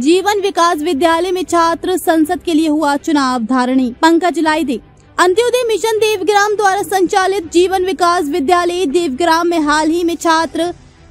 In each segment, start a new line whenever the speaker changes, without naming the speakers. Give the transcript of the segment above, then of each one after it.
जीवन विकास विद्यालय में छात्र संसद के लिए हुआ चुनाव धारणी। पंकज लाइदे। अंत्योदय मिशन देवग्राम द्वारा संचालित जीवन विकास विद्यालय देवग्राम में हाल ही में छात्र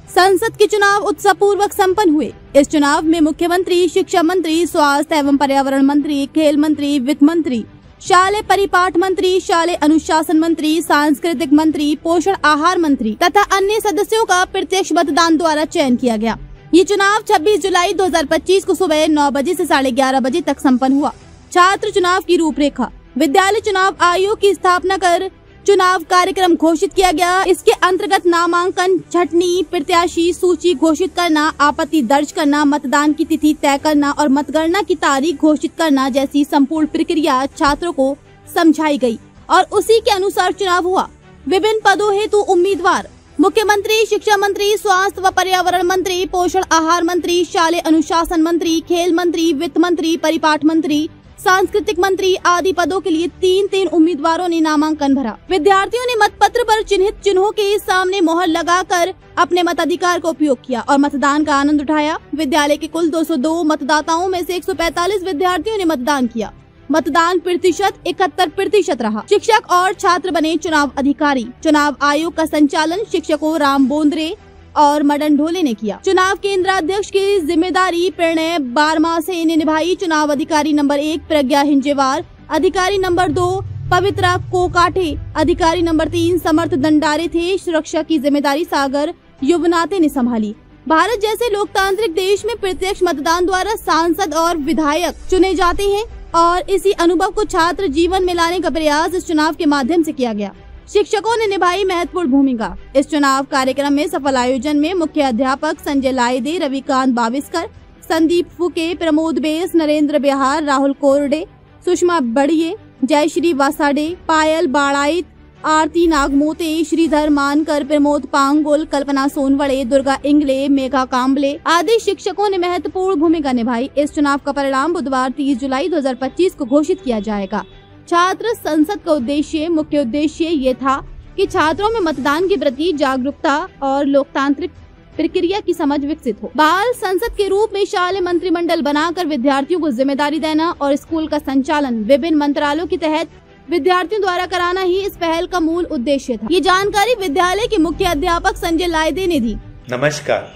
संसद के चुनाव उत्साह पूर्वक सम्पन्न हुए। इस चुनाव में मुख्यमंत्री, शिक्षा मंत्री, स्वास्थ्य एवं पर्यावरण मंत्री, खेल मंत्री, वित्त मंत्री, शालेय परिपाठ मंत्री, शालेय अनुशासन मंत्री, सांस्कृतिक मंत्री, पोषण आहार मंत्री तथा अन्य सदस्यों का प्रत्यक्ष मतदान द्वारा चयन किया गया। ये चुनाव 26 जुलाई 2025 को सुबह 9 बजे से 11:30 बजे तक संपन्न हुआ। छात्र चुनाव की रूपरेखा। विद्यालय चुनाव आयोग की स्थापना कर चुनाव कार्यक्रम घोषित किया गया। इसके अंतर्गत नामांकन, छटनी, प्रत्याशी सूची घोषित करना, आपत्ति दर्ज करना, मतदान की तिथि तय करना और मतगणना की तारीख घोषित करना जैसी संपूर्ण प्रक्रिया छात्रों को समझाई गई और उसी के अनुसार चुनाव हुआ। विभिन्न पदों हेतु उम्मीदवार मुख्यमंत्री, शिक्षा मंत्री, स्वास्थ्य व पर्यावरण मंत्री, पोषण आहार मंत्री, शालेय अनुशासन मंत्री, खेल मंत्री, वित्त मंत्री, परिपाठ मंत्री, सांस्कृतिक मंत्री आदि पदों के लिए 3 उम्मीदवारों ने नामांकन भरा। विद्यार्थियों ने मतपत्र पर चिन्हित चिन्हों के सामने मोहर लगाकर अपने मताधिकार का उपयोग किया और मतदान का आनंद उठाया। विद्यालय के कुल 202 मतदाताओं में से 145 विद्यार्थियों ने मतदान किया। मतदान प्रतिशत 71% रहा। शिक्षक और छात्र बने चुनाव अधिकारी। चुनाव आयोग का संचालन शिक्षकों राम बोंद्रे और मदन ढोले ने किया। चुनाव केंद्राध्यक्ष की जिम्मेदारी प्रणय बारमासे ने निभाई। चुनाव अधिकारी नंबर 1 प्रज्ञा हिंजेवार, अधिकारी नंबर 2 पवित्रा कोकाठे, अधिकारी नंबर 3 समर्थ दंडारे थे। सुरक्षा की जिम्मेदारी सागर युवनाथे ने संभाली। भारत जैसे लोकतांत्रिक देश में प्रत्यक्ष मतदान द्वारा सांसद और विधायक चुने जाते हैं और इसी अनुभव को छात्र जीवन में लाने का प्रयास इस चुनाव के माध्यम से किया गया। शिक्षकों ने निभाई महत्वपूर्ण भूमिका। इस चुनाव कार्यक्रम में सफल आयोजन में मुख्य अध्यापक संजय लाइदे, रविकांत बाविस्कर, संदीप फुके, प्रमोद बेस, नरेंद्र बिहार, राहुल कोरडे, सुषमा बड़िये, जयश्री वासाडे, पायल बाड़ाइत, आरती नागमोते, श्रीधर मानकर, प्रमोद पांगुल, कल्पना सोनवड़े, दुर्गा इंगले, मेघा काम्बले आदि शिक्षकों ने महत्वपूर्ण भूमिका निभाई। इस चुनाव का परिणाम बुधवार 30 जुलाई 2025 को घोषित किया जाएगा। छात्र संसद का मुख्य उद्देश्य ये था कि छात्रों में मतदान के प्रति जागरूकता और लोकतांत्रिक प्रक्रिया की समझ विकसित हो। बाल संसद के रूप में शालेय मंत्रिमंडल बनाकर विद्यार्थियों को जिम्मेदारी देना और स्कूल का संचालन विभिन्न मंत्रालयों के तहत विद्यार्थियों द्वारा कराना ही इस पहल का मूल उद्देश्य था। ये जानकारी विद्यालय के मुख्य अध्यापक संजय लाइदे ने दी।
नमस्कार।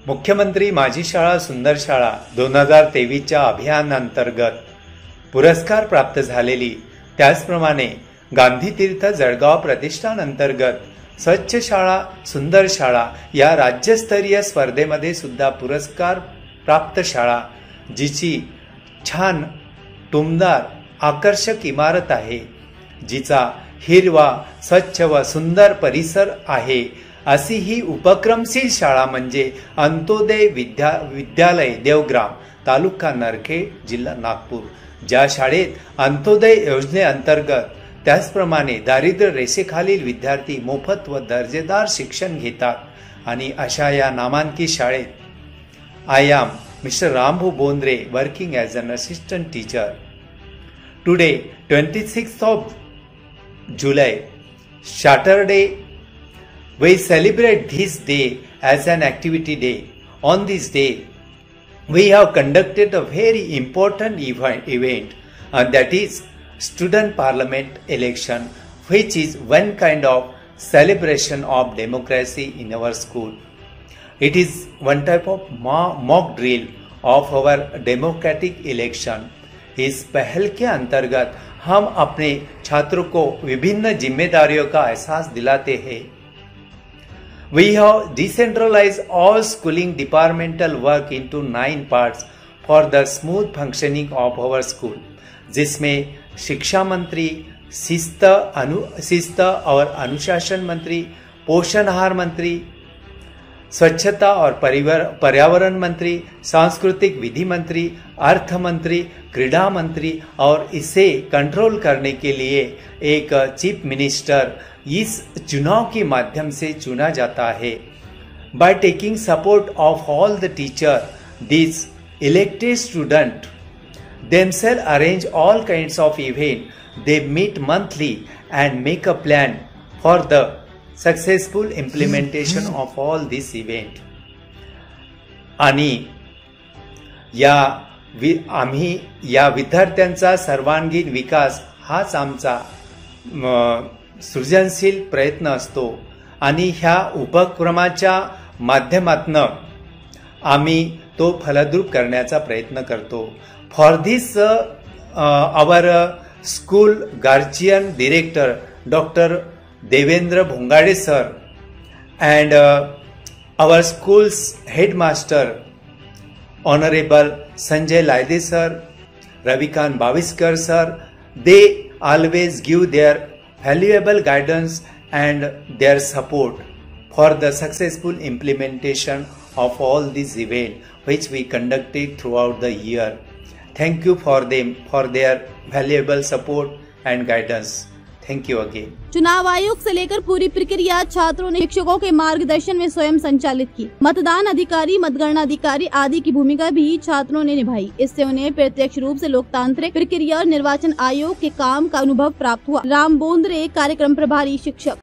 मुख्यमंत्री माझी शाळा सुंदर शाळा 2023च्या अभियान अंतर्गत पुरस्कार प्राप्त झालेली, त्याचप्रमाणे गांधी तीर्थ जळगाव प्रतिष्ठान अंतर्गत स्वच्छ शाळा सुंदर शाळा या राज्यस्तरीय स्पर्धेमध्ये सुद्धा पुरस्कार प्राप्त शाळा, जिची छान टुमदार आकर्षक इमारत आहे, जिचा हिरवा स्वच्छ व सुंदर परिसर आहे, अशी ही उपक्रमशील शाळा म्हणजे अंत्योदय विद्यालय देवग्राम, तालुका नरखेड, जिल्हा नागपूर, ज्या शाळेत अंत्योदय योजनेअंतर्गत त्याचप्रमाणे दारिद्र्य रेषेखालील विद्यार्थी मोफत व दर्जेदार शिक्षण घेतात आणि अशा या नामांकित शाळेत I am mister Rambhu Bondre working as an assistant teacher. Today, 26th of July, Saturday, we celebrate this day as an activity day. On this day, we have conducted a very important event, and that is student parliament election, which is one kind of celebration of democracy in our school. It is one type of mock drill of our democratic election. इस पहल के अंतर्गत हम अपने छात्रों को विभिन्न जिम्मेदारियों का एहसास दिलाते हैं। We have decentralized all schooling departmental work into 9 parts for the smooth functioning of our school, जिसमें शिक्षा मंत्री, शिस्त और अनुशासन मंत्री, पोषण आहार मंत्री, स्वच्छता और पर्यावरण मंत्री, सांस्कृतिक विधि मंत्री, अर्थ मंत्री, क्रीड़ा मंत्री और इसे कंट्रोल करने के लिए एक चीफ मिनिस्टर इस चुनाव के माध्यम से चुना जाता है। By taking support of all the teacher, this elected student themselves arrange all kinds of event. They meet monthly and make a plan for the successful implementation of all this event. आणि आम्ही या विद्यार्थ्यांचा सर्वांगीण विकास हाच आमचा सृजनशील प्रयत्न असतो आणि ह्या उपक्रमाच्या माध्यमातून आम्ही तो फलद्रूप करण्याचा प्रयत्न करतो. For this our school guardian director doctor Devendra Bhongade sir and our school's headmaster honorable Sanjay Laide sir, Ravikant Baviskar sir, they always give their valuable guidance and their support for the successful implementation of all these events which we conducted throughout the year. Thank you for them for their valuable support and guidance. Thank you again.
चुनाव आयोग से लेकर पूरी प्रक्रिया छात्रों ने शिक्षकों के मार्गदर्शन में स्वयं संचालित की. मतदान अधिकारी, मतगणना अधिकारी आदि की भूमिका भी छात्रों ने निभाई. इससे उन्हें प्रत्यक्ष रूप से लोकतांत्रिक प्रक्रिया और निर्वाचन आयोग के काम का अनुभव प्राप्त हुआ. राम बोंद्रे कार्यक्रम प्रभारी शिक्षक.